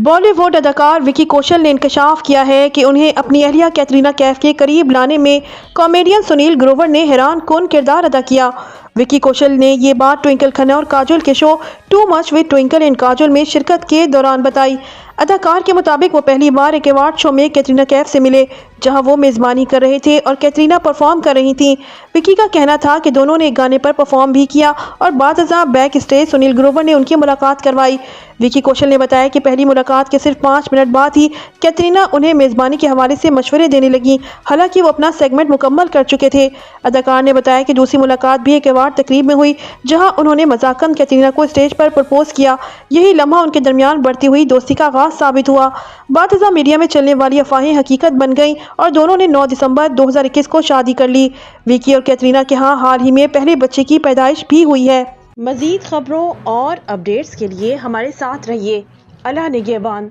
बॉलीवुड अदाकार विकी कौशल ने इंकशाफ किया है कि उन्हें अपनी अहलिया कैटरीना कैफ के करीब लाने में कॉमेडियन सुनील ग्रोवर ने हैरान कुन किरदार अदा किया। विकी कौशल ने ये बात ट्विंकल खन्ना और काजोल के show too much with twinkle and Kajol में शिरकत के दौरान बताई। अदाकार के मुताबिक वो पहली बार एक अवार्ड शो में कैटरीना कैफ से मिले, जहां वो मेज़बानी कर रहे थे और कैटरीना परफॉर्म कर रही थीं। विकी का कहना था कि दोनों ने एक गाने पर परफॉर्म भी किया और बाद बैक स्टेज सुनील ग्रोवर ने उनकी मुलाकात करवाई। विकी कौशल ने बताया कि पहली मुलाकात के सिर्फ 5 मिनट बाद ही कैटरीना उन्हें मेज़बानी के हवाले से मशवरे देने लगी, हालांकि वो अपना सेगमेंट मुकम्मल कर चुके थे। अदाकार ने बताया कि दूसरी मुलाकात भी एक अवार्ड तकरीब में हुई, जहां उन्होंने मजाकन कैटरीना को स्टेज पर प्रपोज किया। यही लम्हा उनके दरमियान बढ़ती हुई दोस्ती का आगाज साबित हुआ। बाद मीडिया में चलने वाली अफवाहें हकीकत बन गईं और दोनों ने 9 दिसंबर 2021 को शादी कर ली। विकी और कैटरीना के यहाँ हाल ही में पहले बच्चे की पैदाइश भी हुई है। मज़ीद खबरों और अपडेट्स के लिए हमारे साथ रहिए। अल्लाह निगहबान।